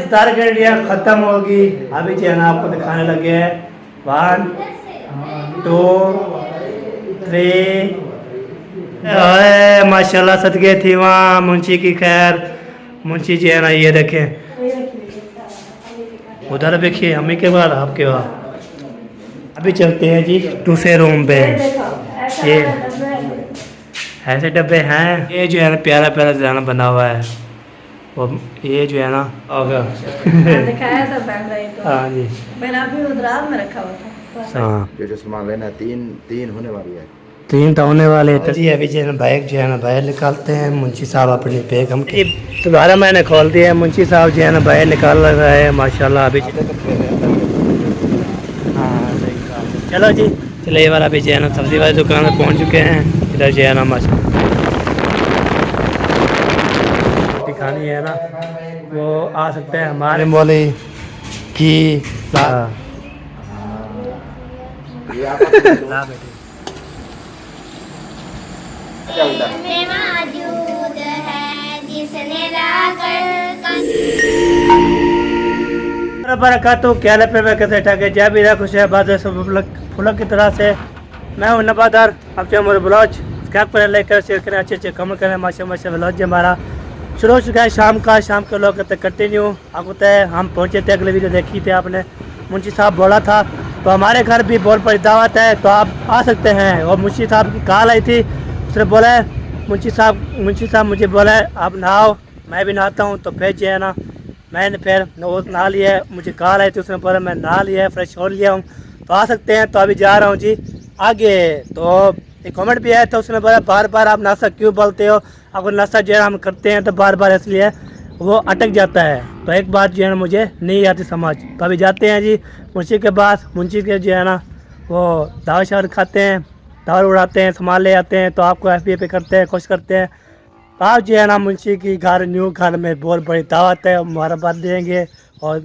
इफ्तार कर लिया, ख़त्म होगी। अभी जो है ना आपको दिखाने लगे हैं 1 2 3। माशाल्लाह सदके थी वहाँ मुंशी की खैर। मुंशी जी है ना, ये देखें उधर देखिए अम्मी के बाद आपके बाद। अभी चलते हैं जी दूसरे रूम पे। ये ऐसे डब्बे हैं। ये जो है ना प्यारा प्यारा डिजाइन बना हुआ है। और ये जो है ना होगा दिखाया था पहले ही तो। हाँ जी, मैंने अभी उधराव में रखा हुआ था। हाँ जो सामान लेना है, तीन होने वाली है। 3 तो होने वाले हैं। जी अभी जो है ना बैग जो है ना बाहर निकालते हैं। मुंशी साहब अपनी बैग हम दोबारा मैंने खोल दिया है। मुंशी साहब जो है ना बाहर निकाल रहे हैं माशाल्लाह। अभी हाँ सही कहा। चलो जी, चलो ये वाला अभी जो है ना सब्जी वाली दुकान में पहुंच चुके हैं। इधर जो है ना माशाल्लाह दिखानी है ना, वो आ सकते हैं हमारे बोले कि मौजूद है जिसने बरकातहू क्या पे कैसे ठाके जय भी खुश है बात फुलक की तरह से। मैं हूँ नबादार, अब जो हमारे ब्लॉज सब्सक्राइब करें, लाइक करें, शेयर करें, अच्छे कमेंट करें। माशा ब्लॉज जो हमारा शुरू हो चुका है शाम के लोग कहते कंटिन्यू आपको तय। हम पहुँचे थे, अगले वीडियो देखी थी आपने। मुंशी साहब बोला था तो हमारे घर भी बहुत बड़ी दावत है तो आप आ सकते हैं। और मुंशी साहब की कॉल आई थी, उसने बोला मुंशी साहब मुझे बोला आप नहाओ, मैं भी नहाता हूँ। तो फिर जो है ना मैंने फिर वो नहा लिया। मुझे कॉल आई थी, उसने बोला मैं नहा लिया, फ्रेश हो लिया हूँ तो आ सकते हैं। तो अभी जा रहा हूँ जी आगे। तो एक कमेंट भी आया था, उसने बोला बार बार आप नाश्ता क्यों बोलते हो, अगर नाश्ता जो है हम करते हैं तो बार बार इसलिए वो अटक जाता है। तो एक बात जो है ना मुझे नहीं आती समझ। तो अभी जाते हैं जी मुंशी के पास। मुंशी के जो है ना वो दावत शावत खाते हैं, दावत उड़ाते हैं, सामान ले आते हैं। तो आपको FBA पे करते हैं, खुश करते हैं। तो आप जो है ना मुंशी की घर न्यू घर में बहुत बड़ी दावत है, मुबारकबाद देंगे और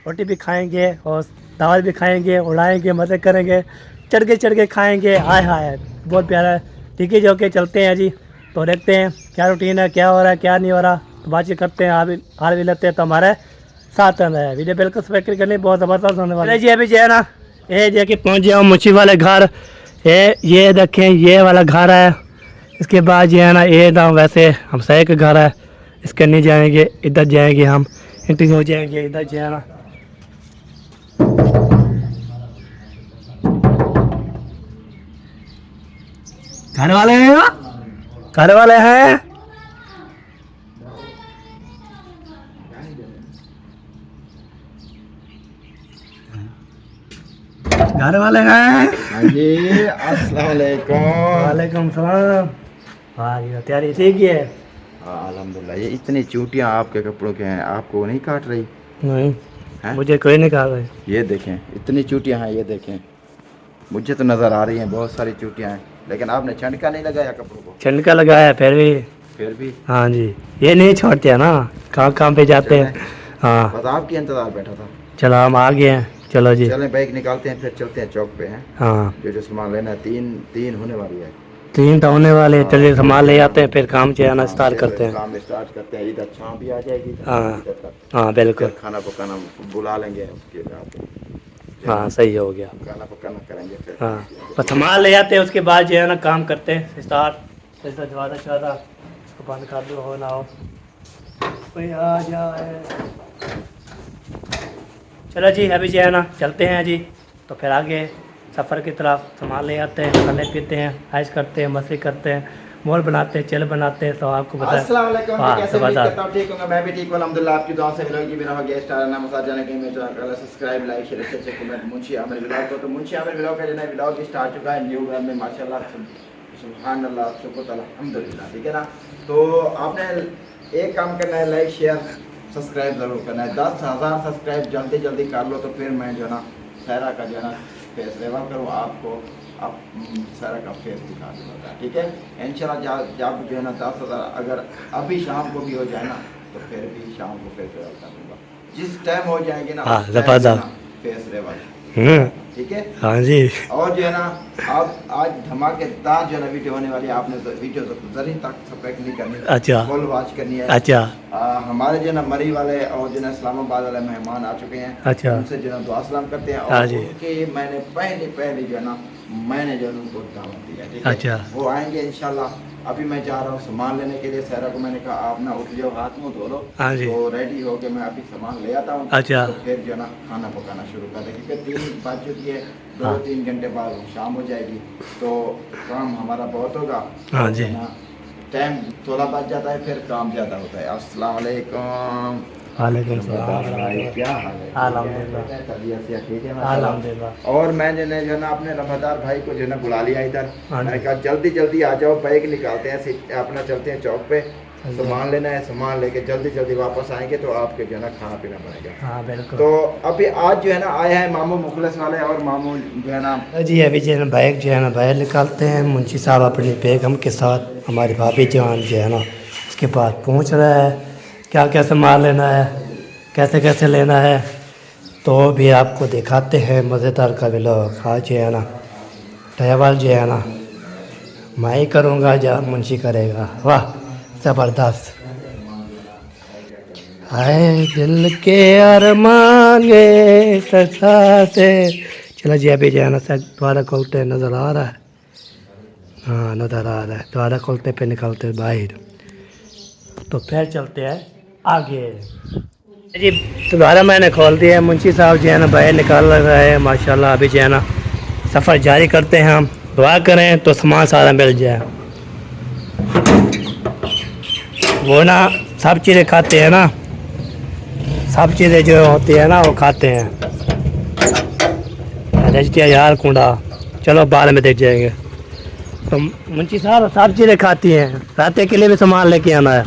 रोटी भी खाएंगे और दावत भी खाएंगे, उड़ाएंगे, मज़े करेंगे, चढ़ के खाएंगे। हाय हाय बहुत प्यारा है। ठीक है जो के चलते हैं जी। तो देखते हैं क्या रूटीन है, क्या हो रहा है, क्या नहीं हो रहा। तो बातचीत करते हैं, हार भी लेते हैं। तो हमारे साथ है वीडियो बिल्कुल स्पेक्ट करनी बहुत ज़बरदस्त होने वाला है जी। अभी जो है ना ये जो कि पहुँच गया हूँ मुंशी वाले घर। ये देखें ये वाला घर है। इसके बाद जो है ना ये ना वैसे हमसाये का घर है, इसके नहीं जाएंगे, इधर जाएंगे हम, एंट्री हो जाएंगे। इधर जो है ना घर वाले हैं, घर वाले हैं, घर वाले हैं। हाँ जी, अस्सलाम वालेकुम। वालेकुम सलाम। हाँ ये तैयारी ठीक है। हाँ अल्हम्दुलिल्लाह। ये इतनी चूटियाँ आपके कपड़ों के हैं, आपको नहीं काट रही नहीं हैं? मुझे कोई नहीं कहा भाई। ये देखें इतनी चूटियाँ हैं, ये देखें। मुझे तो नज़र आ रही हैं बहुत सारी चूटियाँ हैं, लेकिन आपने छंडका नहीं लगाया कपड़ों को। छनका लगाया फिर भी हाँ जी ये नहीं छोड़ते हैं ना, काम पे जाते हैं। हाँ बस आपके इंतज़ार बैठा था। चलो हम आ गए हैं, चलो जी। चलें बाइक निकालते हैं, फिर चलते हैं चौक पे हैं। हाँ जो सामान लेना है, तीन होने वाली है। 3 तो होने वाले हैं। चलिए सामान ले आते हैं, फिर काम जो है ना हाँ, स्टार्ट फिर करते हैं। काम स्टार्ट करते हैं। इधर छाँव भी आ जाएगी, हाँ इधर तक। हाँ बिल्कुल। फिर खाना पकाना बुला लेंगे उसके बाद। हाँ सही हो गया। खाना पकाना करेंगे फिर। हाँ बस सामान ले आते हैं, उसके बाद जो है ना काम करते हैं स्टार्ट। ऐसा ज़्यादा ज़्यादा इसको बंद कर दो, हो ना हो कोई आ जाए। चलो जी अभी जो है ना चलते हैं जी। तो फिर आगे सफ़र की तरफ सामान ले आते हैं, खाने पीते हैं, ऐश करते हैं, मस्ती करते हैं, मॉल बनाते हैं, चल बनाते हैं। तो आपको पता है। अस्सलाम वालेकुम। हाँ, कैसे उम्मीद ज़बरदस्त। करता हूँ ठीक होंगे। मैं भी ठीक हूँ अल्हम्दुलिल्लाह। आपकी दुआ से मिलोगी बिना हो गया स्टार ना मसाज जाने के में चैनल सब्सक्राइब लाइक शेयर अच्छे कमेंट मुंशी आमिर व्लॉग को। तो मुंशी आमिर व्लॉग का जो है व्लॉग स्टार्ट चुका है न्यू घर में माशाल्लाह सुभान अल्लाह शुक्र अल्हम्दुलिल्लाह। ठीक है ना। तो आपने एक काम करना है, लाइक शेयर सब्सक्राइब ज़रूर करना है। 10,000 सब्सक्राइब जल्दी जल्दी कर लो तो फिर मैं जो है ना सहरा का जो है ना फेस रिवील करूँ आपको, आप सहरा का फेस दिखा दूँगा। ठीक है इंशाल्लाह। जब जो है ना 10,000 अगर अभी शाम को भी हो जाए ना तो फिर भी शाम को फेस रिवील कर दूँगा। जिस टाइम हो जाएंगे ना हाँ, उस टाइम ज़बरदस्त। जो है ना फेस रिवील ठीक है। हाँ जी। और जो है ना आप आज धमाकेदार जो है ना वीडियो होने वाली है, आपने तो वीडियो तो जरी तक सब्सक्राइब नहीं करनी, अच्छा फुल वॉच करनी है। अच्छा हमारे जो है ना मरी वाले और जो है ना इस्लामाबाद वाले मेहमान आ चुके हैं, अच्छा उनसे जो है ना दुआ सलाम करते हैं। हाँ और जी। उनके मैंने पहले जो है ना मैंने जो है उनको दावत दिया, ठीक है। अच्छा। वो आएंगे इंशाल्लाह। अभी मैं जा रहा हूँ सामान लेने के लिए। सहरा को मैंने कहा आप ना उठ जाओ, हाथ मुँह धो लो, हाँ जी। तो रेडी हो के मैं अभी सामान ले आता हूँ। अच्छा। तो फिर जो है ना खाना पकाना शुरू कर दें, क्योंकि 3 बज चुकी है, हाँ। 2-3 घंटे बाद शाम हो जाएगी, तो काम हमारा बहुत होगा। हाँ जी। टाइम थोड़ा बच जाता है, फिर काम ज़्यादा होता है। अस्सलाम वालेकुम। वालेकुम सलाम। क्या हाल है? अल्हम्दुलिल्लाह। तबीयत से ठीक है? अल्हम्दुलिल्लाह। और मैं जो है ना अपने रफ़ादार भाई को जो है ना बुला लिया इधर। हाँ जी। मैंने कहा जल्दी जल्दी आ जाओ, बाइक निकालते हैं, अपना चलते हैं चौक पे, सामान लेना है, सामान लेके जल्दी जल्दी वापस आएंगे तो आपके जो है ना खाना पीना बनेगा। हाँ बिल्कुल। तो अभी आज जो है ना आया है मामू मुखलिस वाले, और मामू जो है ना जी अभी जो है ना बाइक जो है ना बाहर निकालते हैं। मुंशी साहब अपनी बेगम के साथ हमारी भाभी जान जो है ना उसके पास पहुंच रहा है। क्या क्या सामान लेना है, कैसे कैसे लेना है, तो भी आपको दिखाते हैं मज़ेदार का व्लॉग। आज जो है ना ट्रैवल जो है ना मैं ही करूँगा या मुंशी करेगा। वाह ज़बरदस्त। हाय दिल के अरमांगे ससा से। चलो जी अभी जो है ना सर द्वारा खोलते नज़र आ रहा है। हाँ नज़र आ रहा है, द्वारा खोलते पे निकलते बाहर, तो फिर चलते हैं आगे जी। दोबारा मैंने खोल दिया। मुंशी साहब जो है ना बाहर निकाल रहे हैं माशाल्लाह। अभी जो है ना सफ़र जारी करते हैं हम। दुआ करें तो सामान सारा मिल जाए। वो ना सब चीज़ें खाते हैं ना, सब चीज़ें जो होती है ना वो खाते हैं। रजतिया यार कुंडा, चलो बाद में देख जाएंगे। तो मुंशी साहब सब चीज़ें खाती हैं। राते के लिए भी सामान लेके आना है,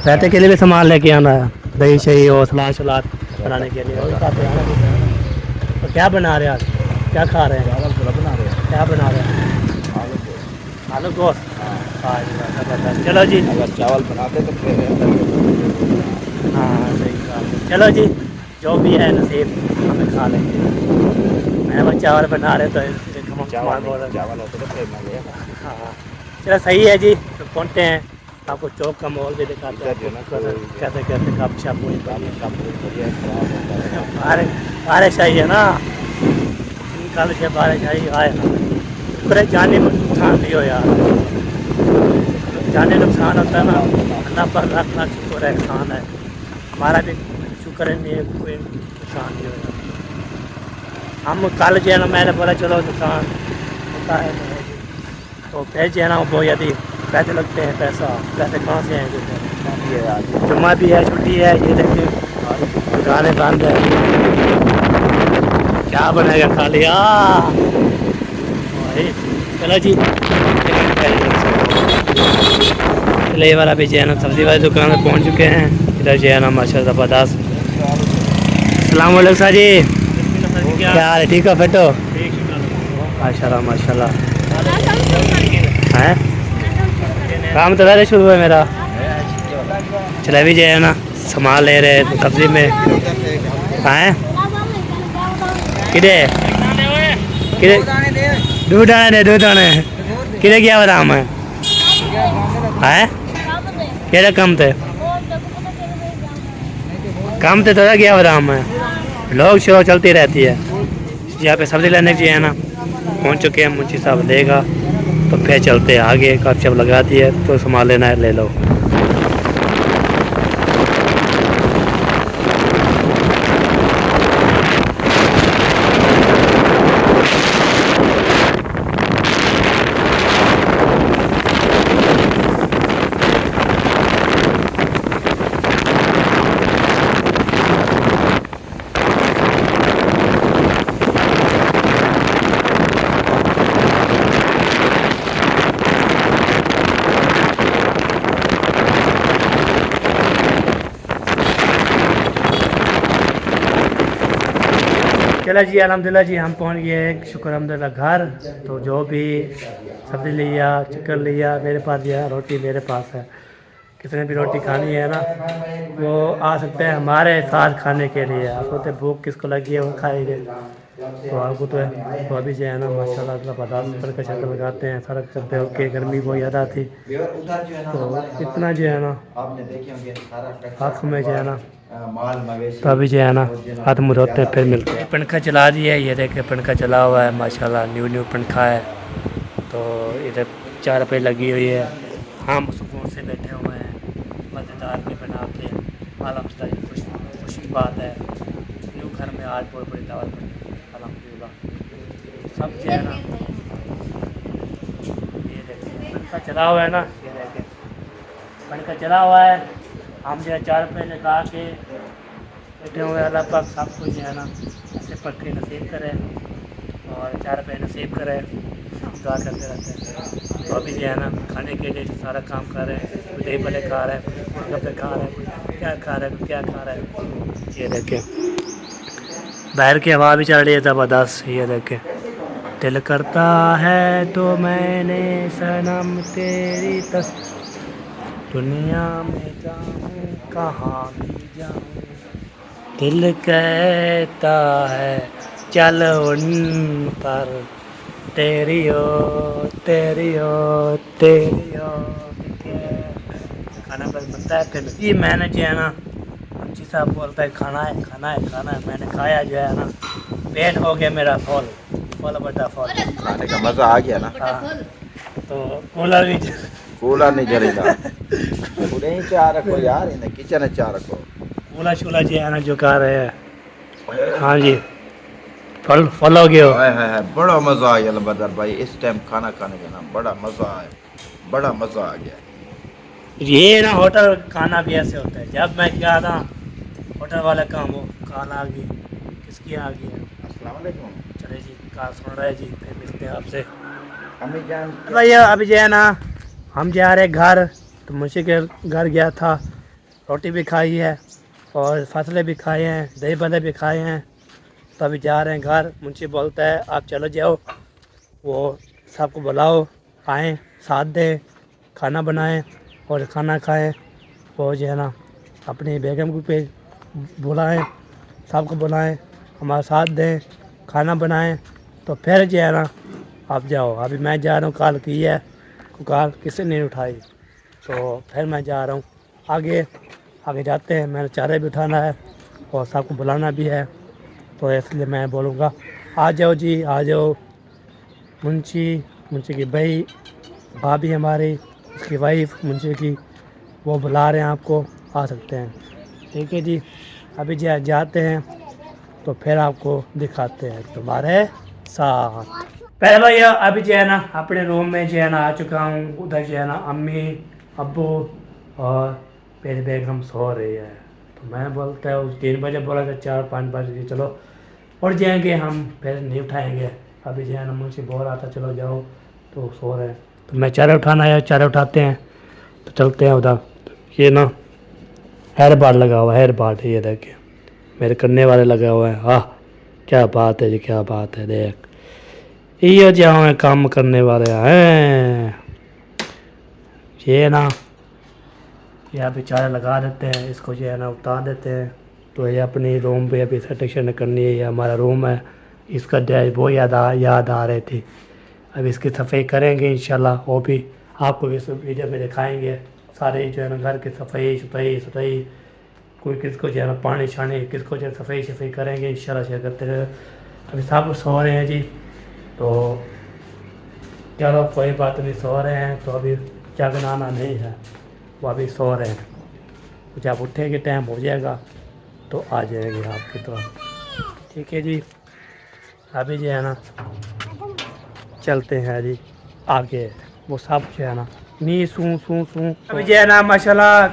राते के लिए भी सामान लेके आना है, दही शही और सलाद सलाद बनाने के लिए वही खाते हैं। तो क्या बना रहे हैं आज, क्या खा रहे हैं? बना रहे हैं, क्या बना रहे हैं? आलू गोश्त। चलो जी। अगर चावल बनाते तो फिर हाँ सही कहा। चलो जी जो भी है नसीब हमें खा लेंगे। मैं वो चावल बना रहे तो चावल होते तो फिर मैं ले आता। हाँ चलो सही है जी। तो पहुँचते हैं, आपको चौक का माहौल भी दिखाते हैं, जो ना कैसे कैसे कप शप हुई बढ़िया बारिश आई है ना, कल से बारिश आई आए पूरे जाने में नुकसान नहीं हो यार। जाने नुकसान होता है ना, अल्लाह पर लाख लाख शुक्र है, एहसान है हमारा भी, शुक्र है नहीं है, कोई नुकसान नहीं होगा। हम कल जो है ना मैंने बोला चलो नुकसान होता है तो फिर जो है ना वो यदि पैसे लगते हैं, पैसे कहाँ से आएंगे? जुम्मा भी है, छुट्टी है, ये देखिए दुकानें बंद है, क्या बनेगा खा लिया। चलो जी ले वाला भी जो है ना सब्ज़ी वाली दुकान में पहुंच चुके हैं। इधर जो है ना माशाल्लाह ज़बरदस्त। अस्सलाम वालेकुम सर जी, क्या हाल है? ठीक है फिर तो माशाल्लाह माशाल्लाह। हैं काम तो पहले शुरू है मेरा। चला भी जो है ना सामान ले रहे हैं सब्ज़ी में। हैं किधे किधे दूध आने किधे गया आराम है? केड़ा कम थे काम तो थोड़ा गया आराम है, लोग शो चलती रहती है। यहाँ पे सब्ज़ी लेने की है ना पहुँच चुके हैं। मुंशी साहब देगा तो फिर चलते हैं आगे। कब जब लगा दी है तो सामान लेना है ले लो। चला जी अल्हम्दुलिल्लाह जी हम पहुंच गए शुक्र अल्हम्दुलिल्लाह घर। तो जो भी सब्ज़ी लिया, चिकन लिया, मेरे पास दिया, रोटी मेरे पास है। किसी ने भी रोटी खानी है ना वो आ सकते हैं हमारे साथ खाने के लिए। आपको तो भूख किसको लगी है वो खाएंगे। तो आपको तो है तो अभी जो है ना माशाल्लाह अल्लाह पदार्थ पर का चक्कर लगाते हैं सड़क चलते होके गर्मी बहुत ज़्यादा थी तो इतना जो है ना हाथ में जो है ना तो अभी जो है ना हाथ मुँह धोते हैं फिर मिलते हैं। पंखा चला दिया है, ये देखे पंखा चला हुआ है माशाल्लाह न्यू पंखा है। तो इधर 4 रुपये लगी हुई है, हम सुकून से बैठे हुए हैं मज़ेदार के बना के। अल्हम्दुलिल्लाह खुशी बात है न्यू घर में आज बहुत बड़ी दावत बनी अल्हम्दुलिल्लाह। सब जो है ना ये देखिए पंखा चला हुआ है ना, ये देखिए पंखा चला हुआ है। हम जो है 4 रुपये लगा के बैठे हुए। अल्लाह पाक सबको जो है ना ऐसे पंखे नसीब करे और 4 रुपये नसीब करे, दुआ करते रहते हैं। तो अभी जो है ना खाने के लिए सारा काम कर रहे हैं, कोई दही भले खा रहे हैं, कोई गप्पे खा रहे हैं, कोई क्या खा रहे हैं, कोई क्या खा रहे हैं। ये देखें बाहर की हवा भी चल रही है ज़बरदस्त। ये देखें दिल करता है तो मैंने सनम तेरी दुनिया में जाऊँ कहाँ भी जाऊँ, दिल कहता है चल उन पर तेरी ओ तेरी ओ तेरी ओ। खाना बस बनता है फिर ये मैंने जो है ना मुंशी साहब बोलता है खाना है खाना है खाना है, मैंने खाया जो है ना पेट हो गया मेरा फुल बड़ा फुल। खाने का मजा आ गया ना। हाँ तो कूलर नहीं जलेगा पूरे ही चाह रखो यार, इन्हें किचन है चाह रखो कूलर शूलर जो है ना जो खा रहे हैं। हाँ जी फल हो गया है। बड़ा मजा आ गया बदर भाई इस टाइम खाना खाने का ना बड़ा मजा आया, बड़ा मजा आ गया। ये ना होटल खाना भी ऐसे होता है। जब मैं गया था होटल वाले का वो खाना आ गई किसकी आ गई है। अस्सलाम वालेकुम। चले जी कहा सुन रहे जी फिर मिलते हैं आपसे। अम्मी जान भैया अभी जो है ना हम जा रहे घर तो मुंशी के घर गया था, रोटी भी खाई है और फसलें भी खाए हैं, दही बल्ले भी खाए हैं। तो अभी जा रहे हैं घर। मुंशी बोलता है आप चलो जाओ, वो सबको बुलाओ आएँ साथ दें खाना बनाएं और खाना खाएं। वो जो है ना अपनी बेगम को पे बुलाएं, सबको बुलाएं हमारा साथ दें खाना बनाएं। तो फिर जो है ना आप जाओ। अभी मैं जा रहा हूँ, कॉल की है कॉल किसी ने नहीं उठाई तो फिर मैं जा रहा हूँ आगे जाते हैं। मैंने चारे भी उठाना है और सबको बुलाना भी है तो इसलिए मैं बोलूँगा आ जाओ जी आ जाओ। मुंशी की भाभी हमारी उसकी वाइफ मुंशी की वो बुला रहे हैं आपको, आ सकते हैं। ठीक है जी अभी जाते हैं तो फिर आपको दिखाते हैं तुम्हारे साथ। पहले भैया अभी जो है ना अपने रूम में जो है ना आ चुका हूँ। उधर जो है ना अम्मी अब्बू और मेरी बेगम सो रही है। तो मैं बोलता है उस 3 बजे बोला था 4-5 बजे चलो उठ जाएंगे हम, फिर नहीं उठाएंगे। अभी जो है ना मुझसे बोल रहा था चलो जाओ तो सो रहे हैं। तो मैं चारे उठाना है, चारे उठाते हैं तो चलते हैं उधर। ये ना हेयर बार लगा हुआ है, हेयर बार ये देखिए मेरे करने वाले लगा हुआ है। हाँ क्या बात है जी क्या बात है। देख ये जो काम करने वाले हैं ये ना यहाँ पे चारे लगा देते हैं, इसको जो है ना उतार देते हैं। तो ये अपनी रूम पे अभी सेटिंग करनी है। ये हमारा रूम है, इसका डैश वो याद आ रही थी। अब इसकी सफाई करेंगे इंशाल्लाह, वो भी आपको इस वीडियो में दिखाएंगे। सारे जो है ना घर की सफाई कोई किसको जो है ना पानी छाने किसको जो है सफाई करेंगे इंशाल्लाह शेयर करते रहे। अभी सब सो रहे हैं जी तो चलो कोई बात नहीं, सो रहे हैं तो अभी जगना नहीं है, वो अभी सो रहे हैं। जब उठेंगे टाइम हो जाएगा तो आ जाएंगे आपकी तरफ। ठीक है जी अभी जो है ना चलते हैं जी आगे। वो सब जो है ना नी सू अभी जो है ना माशाल्लाह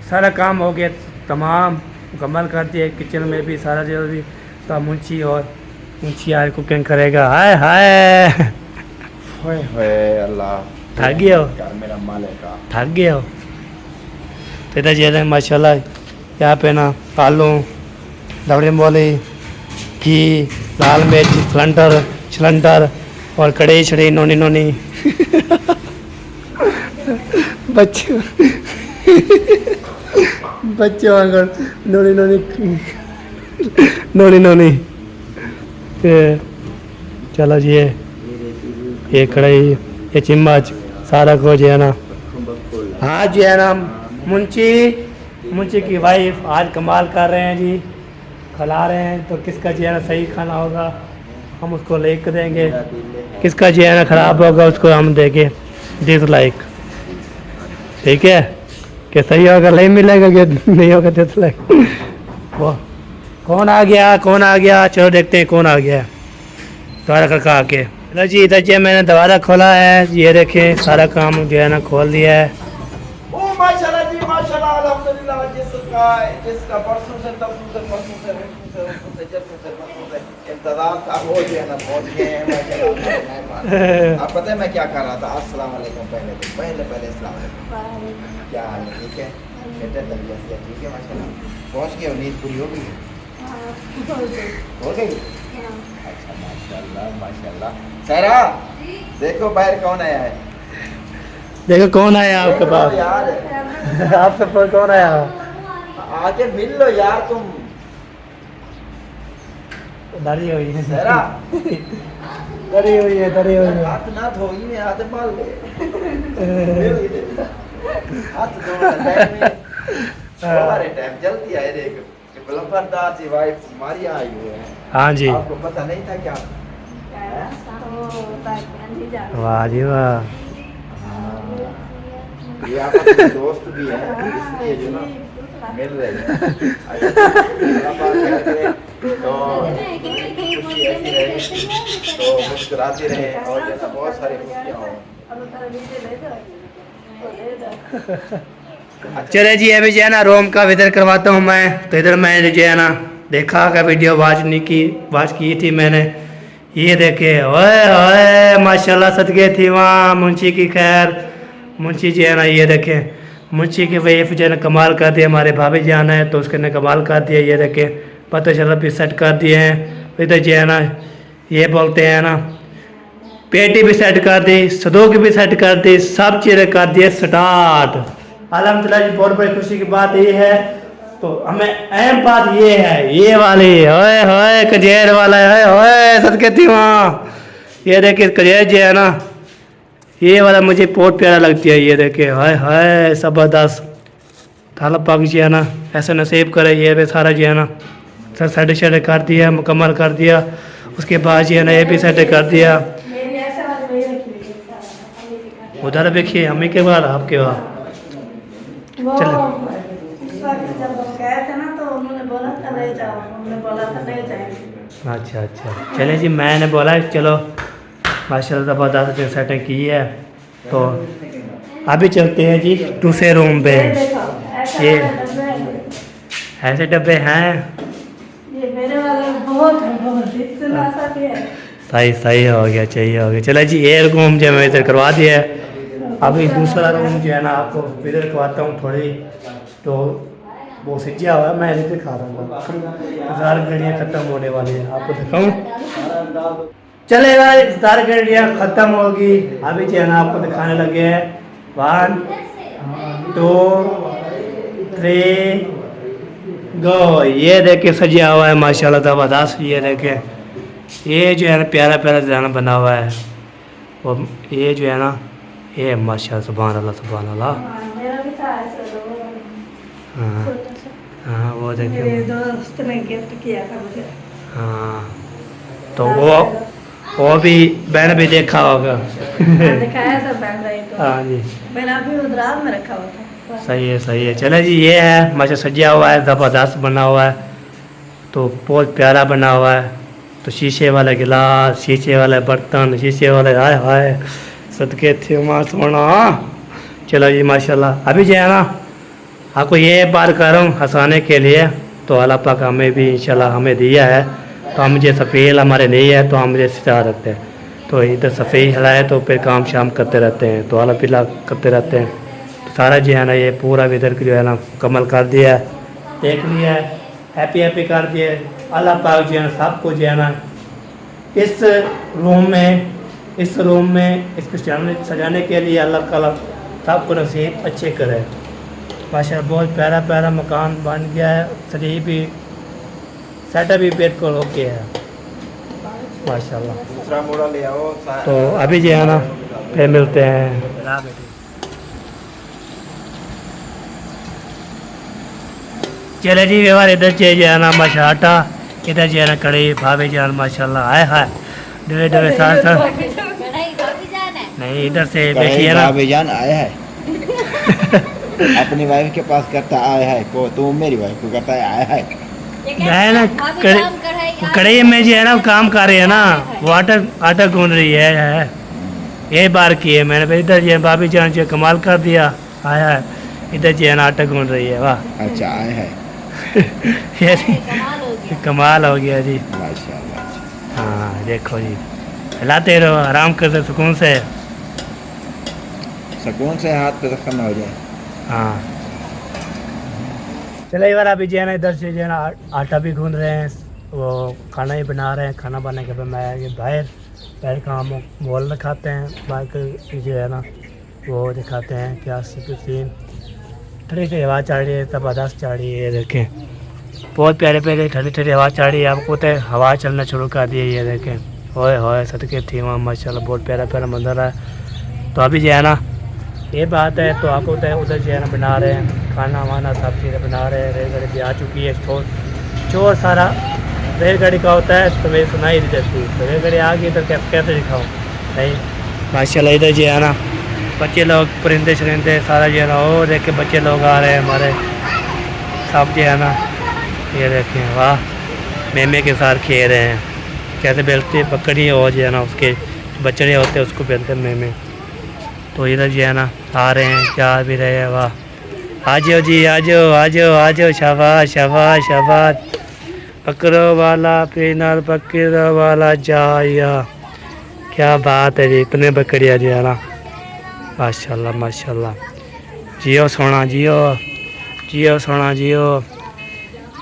सारा काम हो गया, तमाम मुकम्मल कर दिए। किचन में भी सारा जो भी तो मुंशी आज कुकिंग करेगा। हाय अल्लाह थक गए हो, मेरा मालिक थक गए हो। तो इधर जो है माशाल्लाह यहाँ पे ना आलू दबड़े बोली घी लाल मिर्च सिलेंडर और कढ़ाई छड़ी नोनी बच्चे बच्चे वांगर नोनी नोनी नोनी नोनी चलो जी ये कढ़ाई ये चम्मच सारा को जो है ना आज जो है ना मुंशी की वाइफ आज कमाल कर रहे हैं जी, खिला रहे हैं। तो किसका जो है ना सही खाना होगा हम उसको लेकर देंगे, किसका जो है ना ख़राब होगा उसको हम देंगे डिसलाइक। ठीक है कि सही होगा नहीं मिलेगा, कि नहीं होगा डिसलाइक। वो कौन आ गया चलो देखते हैं कौन आ गया। दोबारा करके आके चलो जी इधर जो मैंने दोबारा खोला है, ये देखें सारा काम जो है ना खोल दिया है। ओ माशाल्लाह जी माशाल्लाह अल्हम्दुलिल्लाह जिसका परसों से इंतजार था वो जो है ना पहुंच गए हैं माशाल्लाह। आप पता है मैं क्या कर रहा था? अस्सलाम वालेकुम पहले अस्सलाम वालेकुम, क्या हाल है? ठीक है बेटा तबीयत से ठीक है माशाल्लाह। पहुंच गए, नींद पूरी हो गई? हो गई? अच्छा माशाल्लाह। सहरा देखो बाहर कौन आया है, देखो कौन आया आपके पास यार। आपके पास कौन आया? आके मिल लो यार तुम। डरी हुई है सहरा डरी हुई है हाथ ना धोई में हाथ बाल हाथ धोना टाइम में हमारे टाइम जल्दी आए। देख गुलफरदार जी वाइफ हमारी आई हुई है। हाँ जी आपको पता नहीं था क्या? वाह जी वाह। ये आपके दोस्त भी है इसलिए जो ना मिल रहे हैं। तो खुशी ऐसी रहे तो मुस्कुराते रहे और जैसा बहुत सारी खुशियाँ हो। चले जी अभी जो है ना रूम का विजिट करवाता हूँ मैं। तो इधर मैंने जो है ना देखा का वीडियो वाच की थी मैंने। ये देखे ओए ओए माशाल्लाह सदके थी वहाँ मुंशी की खैर। मुंशी जो है ना ये देखे मुंशी की वाइफ जो है ना कमाल कर दिया। हमारे भाभी जाना है तो उसके ने कमाल कर दिया। ये देखे पता चला भी सेट कर दिए हैं। इधर जो है ना ये बोलते हैं ना पेटी भी सेट कर दी, सदूक भी सेट कर दी, सब चीज़ें कर दिए स्टार्ट। अल्हम्दुलिल्लाह जी बहुत बड़ी खुशी की बात ये है। तो हमें अहम बात ये है ये वाली ओए होए कजेर वाला है ओए सदके थी वहाँ। ये देखिए कजेर जो है ना ये वाला मुझे बहुत प्यारा लगती है। ये देखिए हाय हाय ज़बरदस्त। ताला पाक जो है ना ऐसा नसीब करे। ये भी सारा जो है ना सर सेट कर दिया, मुकम्मल कर दिया। उसके बाद जो है ना ये भी सेट कर दिया। उधर देखिए हमें के बाद आपके बाद चलो अच्छा चले जी मैंने बोला चलो माशाल्लाह ज़बरदस्त सेटिंग की है। तो अभी चलते हैं जी दूसरे रूम पे। ये ऐसे डब्बे हैं ये मेरे वाले बहुत इतना सा भी है। सही हो गया चाहिए हो गया। चलो जी ये रूम जो मैं इधर करवा दिया है। अभी दूसरा रूम जो है ना आपको इधर करवाता हूँ थोड़ी। तो वो सिज्जा हुआ मैं इधर खा रहा हूँ। ज़ार घड़ियाँ ख़त्म होने वाली है आपको दिखाऊँ। चलेगा ज़ार घड़ियाँ ख़त्म होगी। अभी जो है ना आपको दिखाने लगे हैं 1 2 3 गो। ये देखे सजा हुआ है माशाल्लाह ज़बरदस्त। ये देखे ये जो है ना प्यारा प्यारा डिज़ाइन बना हुआ है। और ये जो है ना ये माशाल्लाह सुभान अल्लाह। मेरा भी था ऐसा हाँ हाँ वो देखे मेरे दोस्त ने गिफ्ट किया था मुझे। हाँ तो वो भी बहन भी देखा होगा। दिखाया था पहन रही तो हाँ जी मैंने अभी उधराव में रखा हुआ था। सही है। चलो जी ये है माशा सजा हुआ है ज़बरदस्त बना हुआ है। तो बहुत प्यारा बना हुआ है। तो शीशे वाला गिलास, शीशे वाले बर्तन, शीशे वाले हाय हाय सदके थे माँ सोना। चलो जी माशाल्लाह। अभी जो है ना आपको ये बात कर रहा हूँ हंसाने के लिए। तो अल्लाह पाक हमें भी इंशाल्लाह हमें दिया है। तो हम मुझे सफ़ेद हमारे नहीं है तो हम मुझे सिखा रखते हैं। तो इधर सफ़ेद हिलाए तो फिर काम शाम करते रहते हैं। तो अल्लाह पिला करते रहते हैं। तो सारा जो है ना ये पूरा इधर जो है ना मुकम्मल कर दिया है, देख लिया है, हैप्पी कर दिया है। अल्लाह पाक जो है ना सबको जो है ना इस रूम में इसको सजाने के लिए अल्लाह ताला सबको नसीब अच्छे करे। माशाल्लाह बहुत प्यारा प्यारा मकान बन गया है। सही भी सेटअप भी बिल्कुल ओके है माशाल्लाह। दूसरा मोड़ा ले आओ। तो अभी जो है ना फिर मिलते हैं। चले जी व्यवहार इधर जो है ना माशा आटा, इधर जो है ना कड़ी भाभी जान माशाल्लाह आए हाय डरे डरे साथ साथ नहीं इधर से बेटी है ना भाईजान आया है अपनी वाइफ के पास करता आया है को, तू मेरी वाइफ को करता है आया है। मैं ना कड़ी में जो है ना काम कर रही है ना, वो आटा गूंद रही है। ये बार की है मैंने भाई इधर जो है भाभी जान जो कमाल कर दिया आया है, इधर जो है ना आटा गूंद रही है। वाह अच्छा आया है ये कमाल हो गया जी माशाल्लाह। हाँ देखो जी हिलाते रहो आराम करते सुकून से। सुकून से हाथ पे रखना हो जाए। हाँ चलो एक बार अभी जो है ना इधर से जो है ना आटा भी गूंद रहे हैं, वो खाना ही बना रहे हैं। खाना बनाने के बाद मैं ये बाहर काम मॉल दिखाते हैं, बाहर जो है ना वो दिखाते हैं क्या सीन ठंडी ठंडी हवा चल रही है, ज़बरदस्त चल रही है। ये देखें बहुत प्यारे प्यारे ठंडी ठंडी हवा चल रही है। आपको तो हवा चलना शुरू कर दी है। ये देखें होए होए सदके थी वहाँ माशाल्लाह बहुत प्यारा प्यारा मंजर है। तो अभी जो है ना ये बात है तो आपको तो उधर जो है ना बना रहे हैं खाना वाना सब चीज़ें बना रहे हैं। रेलगाड़ी भी आ चुकी है, शोर सारा रेलगाड़ी का होता है तो मेरी सुनाई नहीं देती। तो रेलगाड़ी आ गई तो कैसे दिखाऊँ नहीं माशाल्लाह। इधर जो है ना बच्चे लोग परिंदे शरिंदे सारा जो है ना वो देख के बच्चे लोग आ रहे हैं हमारे सब जो है ना। ये देखें वाह मेमे के साथ खेल रहे हैं, कैसे बेलते बकरी और जो है ना उसके बच्चे होते हैं उसको बेलते हैं मेमे। तो इधर जो है ना आ रहे हैं जा भी रहे हैं। वाह आ जाओ जी आ जाओ आ जाओ आ जाओ शाबाश शाबाश शाबाश। बकरो वाला पीनर बकरो वाला जाया क्या बात है जी, इतने बकरियाँ जो है ना माशाल्लाह माशाल्लाह। जियो सोना जियो जियो सोना जियो।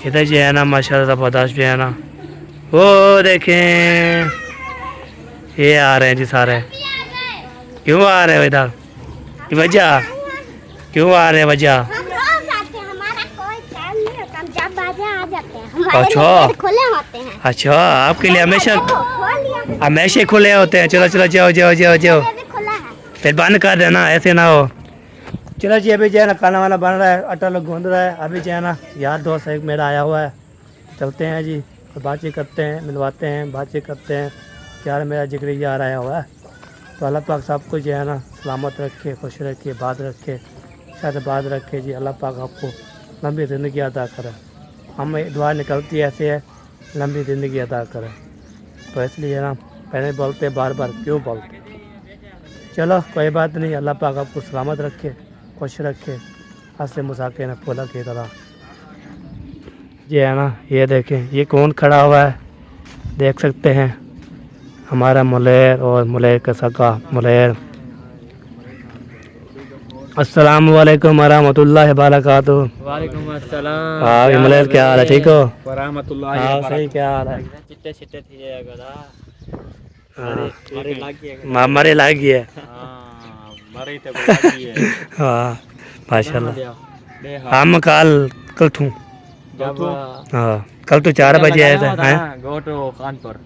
इधर जो है ना माशाल्लाह ज़बरदस्त जो है ना वो देखें ये आ रहे हैं जी सारे। क्यों आ रहे हो इधर की वजह क्यों आ रहे हैं वजह? हम रोज आते हैं, हमारा कोई काम नहीं होता, हम जब बाजे आ जाते हैं, हमारे अच्छा। लिए गेट खुले होते हैं। अच्छा आपके लिए हमेशा खोल लिया, हमेशा खुले होते हैं। चलो चलो जाओ जाओ जाओ जाओ ये भी खुला है। फिर बंद कर देना ऐसे ना हो। चलो जी अभी जो है ना खाना वाना बन रहा है, आटा लोग गूंद रहा है। अभी जो है ना यार दोस्त एक मेरा आया हुआ है, चलते हैं जी तो बातचीत करते हैं मिलवाते हैं बातचीत करते हैं। यार मेरा जिगरी यार आया हुआ है तो अल्लाह पाक सबको जो है ना सलामत रखे खुश रखे बात रखे शायद बात रखे जी। अल्लाह पाक आपको लंबी ज़िंदगी अदा करे। हमें दुआ निकलती ऐसे है लंबी ज़िंदगी अदा करे। तो इसलिए ना पहले बोलते बार बार क्यों बोलते। चलो कोई बात नहीं, अल्लाह पाक आपको सलामत रखे खुश रखे हंसे मुसाके न फूला की तरह। ये है ना ये देखें ये कौन खड़ा हुआ है देख सकते हैं हमारा मुलेर और मुलेर का सका मुलेर। अस्सलाम वालेकुम वरहमतुल्लाहि वबरकातुहू। वालेकुम अस्सलाम। हाँ मुलेर क्या हाल है ठीक हो? वरहमतुल्लाहि हाँ सही क्या हाल है? चिट्टे चिट्टे थी ये गदा हाँ मरे लागी है। मरे लागी है। हां मरे तो लागी है। हाँ माशाल्लाह। दे हम कल थू जब हाँ कल तो 4 बजे आया था हैं? गो टू कानपुर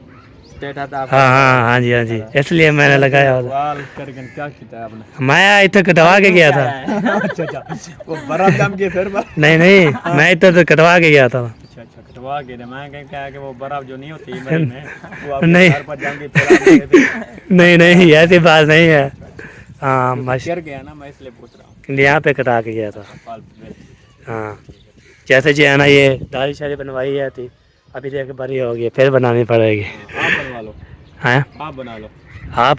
स्टेट आता हाँ हाँ हाँ जी इसलिए मैंने लगाया हुआ था। वाल करके क्या किया आपने? मैं इधर कटवा के गया था। अच्छा अच्छा वो बराबर जम के फिर नहीं नहीं मैं इधर तो कटवा के गया था। अच्छा अच्छा कटवा के मैं क्या कि वो बर्फ जो नहीं होती मरी में वो आपके नहीं। घर पर जम के फिर नहीं नहीं ऐसी बात नहीं है। हाँ गिर गया ना मैं इसलिए पूछ रहा हूँ। यहाँ पे कटा के गया था। हाँ जैसे जो है ना ये दाढ़ी शादी बनवाई है थी अभी देख बड़ी होगी फिर बनानी पड़ेगी। आप बनवा लो हैं आप बना लो। आप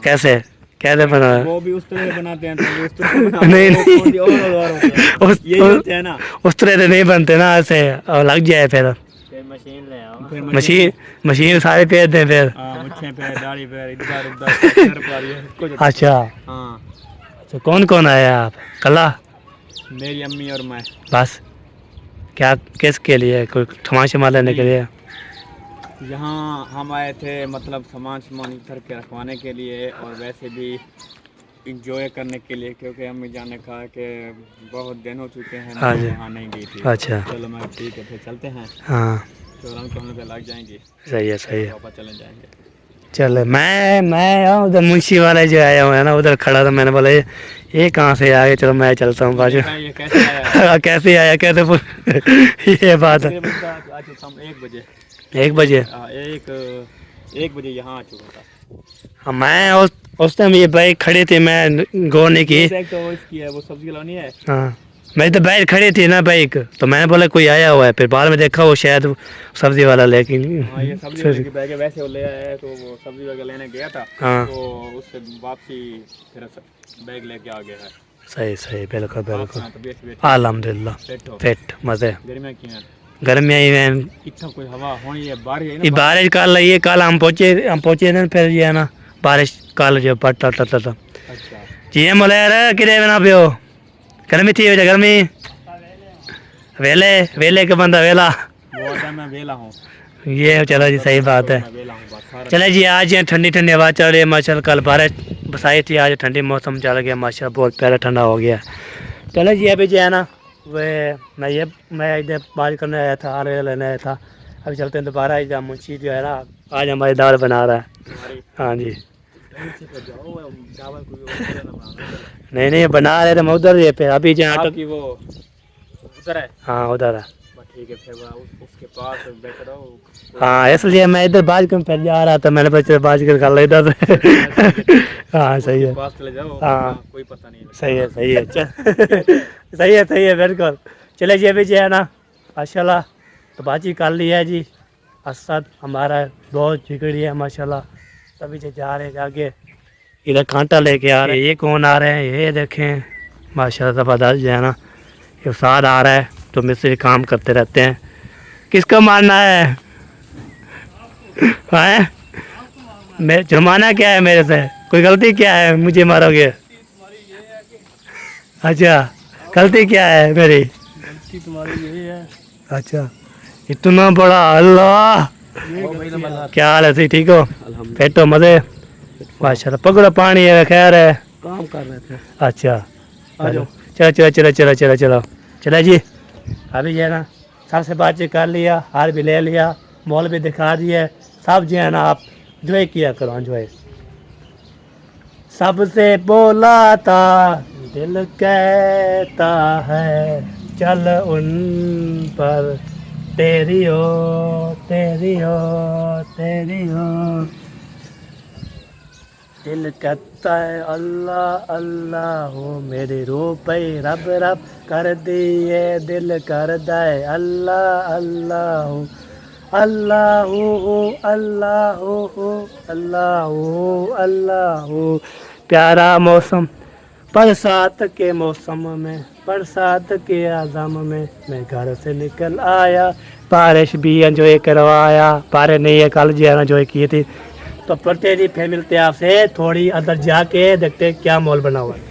कैसे कैसे बना? वो भी उस तरह से बनाते हैं तो भी उस तरह से बनाते नहीं, हैं। नहीं। वो भी और होते हैं। उस यही होते हैं ना। उस तरह से नहीं बनते ना ऐसे और लग जाए फिर मशीन ले आओ फिर मशीन सारे पेड़ दें फिर। हाँ मुझे पे दाढ़ी पे इधर उधर सर पर ये कुछ। अच्छा हाँ तो कौन आया आप? कला मेरी अम्मी और मैं। बस क्या किसके लिए कोई सामान सामान लेने के लिए? यहाँ हम आए थे मतलब सामान इधर के रखवाने के लिए और वैसे भी इंजॉय करने के लिए, क्योंकि अम्मी जान ने कहा कि बहुत दिन हो चुके हैं हाँ जी। वहाँ नहीं गई थी। अच्छा। चलो मैं ठीक है फिर चलते हैं, हाँ प्रोग्राम के होने पे लग जाएंगे, सही है सही है। वापस चले जाएंगे। चल मैं उधर मुंशी वाला जो आया हुआ है ना, उधर खड़ा था, मैंने बोला ये कहाँ से आ गए, चलो मैं चलता हूँ बाजू। देखा ये कैसे आया? कैसे आया कैसे ये बात है। तकरीबन आज शाम 1 बजे 1 बजे। हाँ, एक बजे यहाँ आ चुका था। हाँ मैं उस टाइम ये बाइक खड़ी थी, मैं गौर नहीं की। ये बैग तो इसकी है, वो सब्जी लानी है। हाँ मैं तो बाइक खड़ी थी ना बाइक, तो मैंने बोला कोई आया हुआ है, फिर बाद में देखा वो शायद सब्जी वाला, लेकिन हाँ ये सब्जी वाले की बैग है, वैसे वो ले आया है, तो वो सब्जी वगैरह लेने गया था। हाँ। तो उससे वापसी फिर बैग लेके आ गया है। सही सही बिल्कुल बिल्कुल। हाँ, तबीयत से अल्हम्दुलिल्लाह सेट हो। फिट मजे। गर्मियाँ की हैं, गर्मियाँ ही में इतना कोई हवा होनी है, बारिश है ये ना। बारिश कल आई है, कल हम पहुँचे ना, फिर ये है ना बारिश कल जो पड़ता था। अच्छा जी बोले यार कि बना पियो गर्मी थी वजह गर्मी वेले के बंदा वेला। वो टाइम मैं वेला हूँ। ये चलो जी सही बात है। मैं वेला हूँ बस सारा। चले जी आज यहाँ ठंडी ठंडी हवा चल रही है माशाल्लाह, कल बारिश बसाई थी, आज ठंडी मौसम चल गया माशाल्लाह, बहुत प्यारा ठंडा हो गया। चले जी अभी जो है ना मैं इधर बात करने आया था, आलू लेने आया था, अभी चलते हैं दोबारा। इधर मुंशी जो है ना आज हमारी दाल बना रहा है। तुम्हारी हाँ जी से पर जाओ, चावल कोई और ना बनाना। नहीं बना रहे थे, मैं उधर ये पे अभी जो आटो आपकी वो उधर है। हाँ उधर है। बस ठीक है, फिर उसके पास बैठे रहो। हाँ इसलिए मैं इधर बाज कर फिर जा रहा था, मैंने बच्चे बाज कर कर लिया इधर से। हाँ सही है। पास चले जाओ। हाँ। कोई पता नहीं लगता। सही है सही है बिल्कुल। चले जी अभी जो है ना माशाल्लाह तो बाजी कर ली है जी, असद हमारा बहुत बिगड़ी है माशाल्लाह, तभी जो जा रहे हैं आगे, इधर कांटा लेके आ रहे हैं। ये कौन आ रहे हैं ये देखें माशाल्लाह, ज़बरदस्त जो है ना ये साथ आ रहा है, तो मिस्त्री काम करते रहते हैं। किसका मारना है? हैं मैं जुर्माना क्या है मेरे से, कोई गलती क्या है मुझे मारोगे? अच्छा गलती क्या है मेरी? गलती तुम्हारी यही है। अच्छा इतना बड़ा अल्लाह, क्या हाल है? सही ठीक हो? बैठो मजे माशाल्लाह। पकड़ो पानी है, खैर है काम कर रहे थे। अच्छा चलो चलो चलो चलो चलो चलो चलो जी अभी जो है ना सबसे बातचीत कर लिया, हार भी ले लिया, मॉल भी दिखा दिया, सब जो है ना आप एंजॉय किया करो एंजॉय। सबसे बोला था दिल कहता है चल उन पर, तेरी हो तेरी हो तेरी हो, दिल कहता है अल्लाह अल्लाह हो, मेरे रूह पे रब रब कर दिए, दिल कर दे अल्लाह अल्लाह हो, अल्लाह हो अल्लाह हो अल्लाह हो अल्लाह हो। प्यारा मौसम बरसात के मौसम में, बरसात के आज़म में मैं घर से निकल आया, बारिश भी एंजॉय करवाया। बारिश नहीं है कल जो है एंजॉय की थी। तो पढ़ते जी फिर मिलते हैं आपसे थोड़ी अंदर जाके, देखते हैं क्या मॉल बना हुआ है।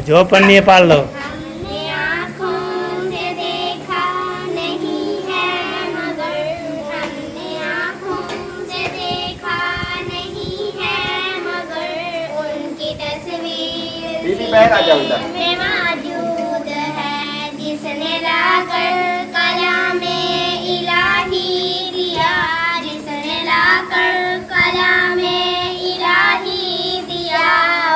जो पढ़नी है पढ़ लो। हमने आँखों से देखा नहीं है मगर, हमने आँखों से देखा नहीं है मगर, उनकी तस्वीर दीदी बहन आ जाओ इधर। में मौजूद है, जिसने लाकर कलामे इलाही दिया, जिसने लाकर कलामे इलाही दिया,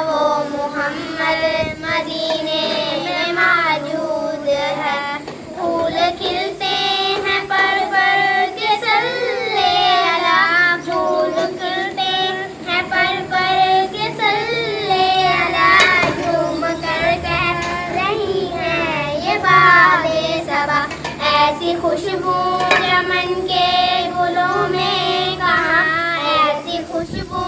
वो मोहम्मद मदीने में मौजूद है। फूल खिलते हैं पर के सल्ले अला, फूल खिलते हैं पर के सल्ले अला, झूम कर कह रही है ये बाबे सबा, ऐसी खुशबू चमन के गुलों में कहाँ, ऐसी खुशबू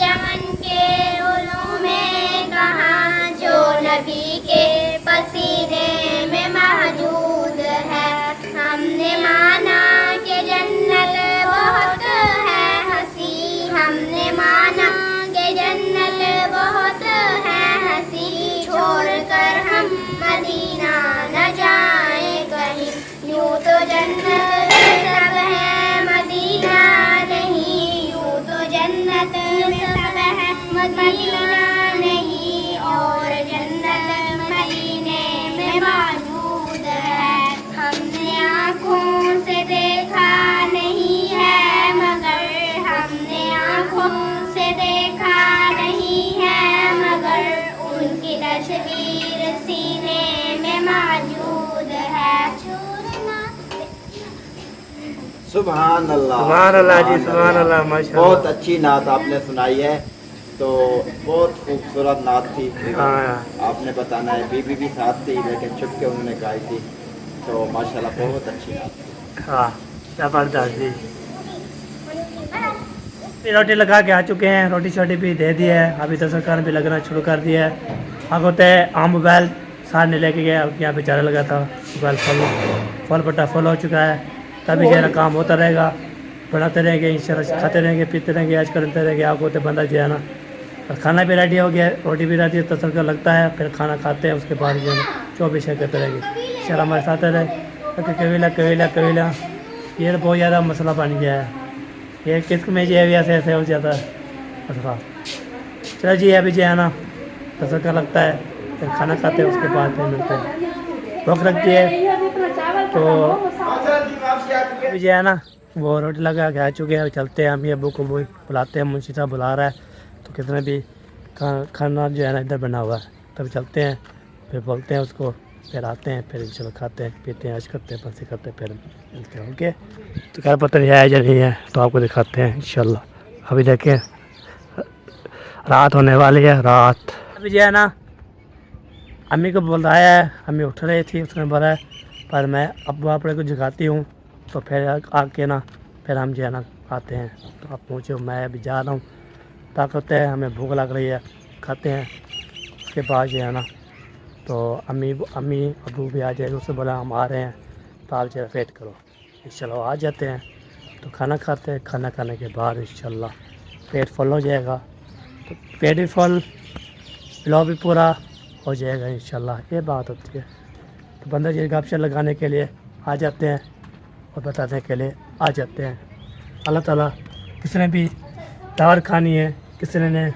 चमन के गुलों में कहाँ, जो नबी के पसीने में मौजूद है। हमने माना कि जन्नत बहुत है हंसी, हमने माना कि जन्नत बहुत है हंसी, छोड़कर हम मदीना न जाए कहीं, यूं तो जन्नत सब है मदीना नहीं, यूं तो जन्नत सब है मदीना मौजूद है। हमने आँखों से देखा नहीं है मगर, हमने आँखों से देखा नहीं है मगर, उनकी तस्वीर सीने में मौजूद है। सुभान अल्लाह, सुभान अल्लाह जी, सुभान अल्लाह, माशाल्लाह। बहुत अच्छी नात आपने सुनाई है। तो बहुत खूबसूरत नात थी। हाँ आपने बताना है बीबी भी साथ थी लेकिन छुप के उन्होंने गाई थी। तो माशाल्लाह बहुत अच्छी नात थी। हाँ, जबरदस्त जी। फिर रोटी लगा के आ चुके हैं, रोटी शोटी भी दे दी है, अभी दस्तरखान भी लगना शुरू कर दिया है। आगे होते हैं आम मोबाइल सामने लेके गया, यहाँ पे चारा लगा था, मोबाइल फल बट्टा फुल हो चुका है। तभी जो है ना काम होता रहेगा, बनाते रहेंगे इंशाल्लाह, खाते रहेंगे पीते रहेंगे, आज करते रहेंगे। आगे होते बंदा जो है ना, खाना भी रेडी हो गया, रोटी भी रेडी है, तड़का लगता है, फिर खाना खाते हैं, उसके बाद जो है ना 24 करते रहेंगे इंशाल्लाह। हमारे साथ रहे कबीला कबीला कबीला, ये तो बहुत ज़्यादा मसला बन गया है। ये किस में जो है ऐसे ऐसे हो जाता है मसला। चलो जी, अभी जो है ना तड़का लगता है, फिर खाना खाते हैं, उसके बाद फिर मिलते हैं। भूख लगती है तो अभी जो है ना वो रोटी लगा के आ चुके हैं, चलते हैं। हम ये अबू को बुलाते हैं, मुंशी साहब बुला रहा है, तो कितने भी खाना जो है ना इधर बना हुआ है, तब चलते हैं, फिर बोलते हैं उसको, फिर आते हैं, फिर इंशाल्लाह खाते हैं पीते हैं, आज करते हैं, बंसी करते हैं, फिर मिलते हैं। ओके, तो क्या पता नहीं है या नहीं है, तो आपको दिखाते हैं इंशाल्लाह। अभी देखें रात होने वाली है, रात। अभी जो है ना अम्मी को बुलाया है, अम्मी उठ रही थी, उसने बोला पर मैं अब अपने को जगाती हूँ, तो फिर आके ना फिर हम जो है ना आते हैं। तो आप पहुँचे, मैं अभी जा रहा हूँ, ताकत है, हमें भूख लग रही है, खाते हैं, उसके बाद जो है ना तो अम्मी अबू भी आ जाएगी, उससे बोला हम आ रहे हैं, तो आप जो वेट करो। इंशाल्लाह आ जाते हैं, तो खाना खाते हैं, खाना खाने के बाद इंशाल्लाह पेट फुल हो जाएगा, तो पेट भी फुल, ब्लॉग भी पूरा हो जाएगा इंशाल्लाह। ये बात होती है, तो बंदा जी गपशप लगाने के लिए आ जाते हैं और बताने के लिए आ जाते हैं। अल्लाह ताला किसी ने भी दावत खानी है, किसी ने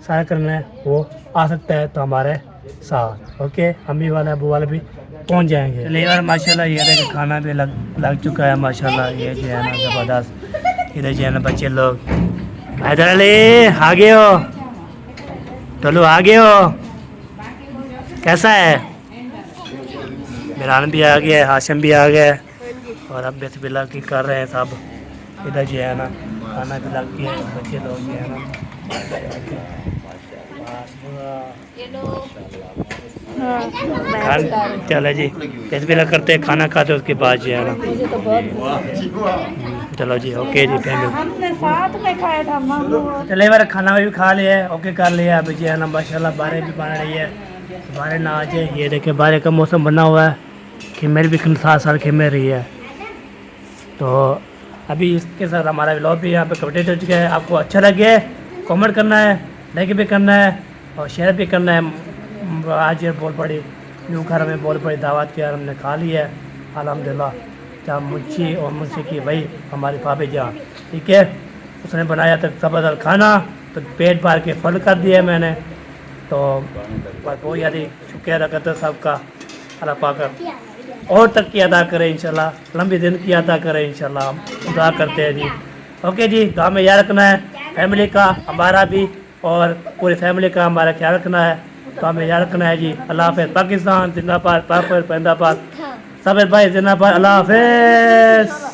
सारा करना है, वो आ सकता है तो हमारे साथ। ओके, अम्मी वाले अबू वाले भी पहुंच जाएंगे। चलिए यार माशाल्लाह, ये देखिए खाना भी लग चुका है माशाल्लाह। ये जो है ना ज़बरदस्त, इधर जो है ना बच्चे लोग, हैदर अली आ गए हो, टोलू आ गए हो, कैसा है? मिरान भी आ गया है, हाशिम भी आ गया है, और अब बिस्मिल्लाह की कर रहे हैं सब। इधर जो है ना खाना भी लग गया है, बच्चे लोग जो है ना चलो जी बिस्मिल्लाह करते हैं, खाना खाते उसके बाद जो है ना। चलो जी, ओके जी फैमिली, हमने साथ में खाया था मामू। चले बार खाना भी खा लिया है, ओके कर लिया। अभी जो है ना माशाल्लाह बारिश भी बन रही है, बारिश ना आ जाए। ये देखिए बारिश का मौसम बना हुआ है, खिमेर भी साथ साथ खिमेर रही है। तो अभी इसके साथ हमारा व्लॉग भी यहाँ पे कंप्लीट हो चुका है। आपको अच्छा लगे कमेंट करना है, लाइक भी करना है और शेयर भी करना है। आज ये बहुत बड़ी न्यू घर में बहुत बड़ी दावत की हमने खा ली है अल्हम्दुलिल्लाह। जहाँ मुंशी और मुंशी की भाई हमारी भाभी जहाँ, ठीक है, उसने बनाया था ज़बरदस्त खाना, तो पेट भर के फल कर दिया मैंने। तो बहुत ज़्यादा शुक्रिया अदा करते सबका, अल्लाह पाक और तक की अदा करें इंशाल्लाह, लंबी दिन की अदा करें इंशाल्लाह, हम दुआ करते हैं जी। ओके जी, दुआ में याद रखना है, फैमिली का हमारा भी और पूरी फैमिली का हमारा ख्याल रखना है, तो हमें याद रखना है जी। अल्लाह हाफ़िज़। पाकिस्तान जिंदाबाद, पाक पैंदाबाद, सब भाई जिंदाबाद, अल्लाह हाफ़िज़।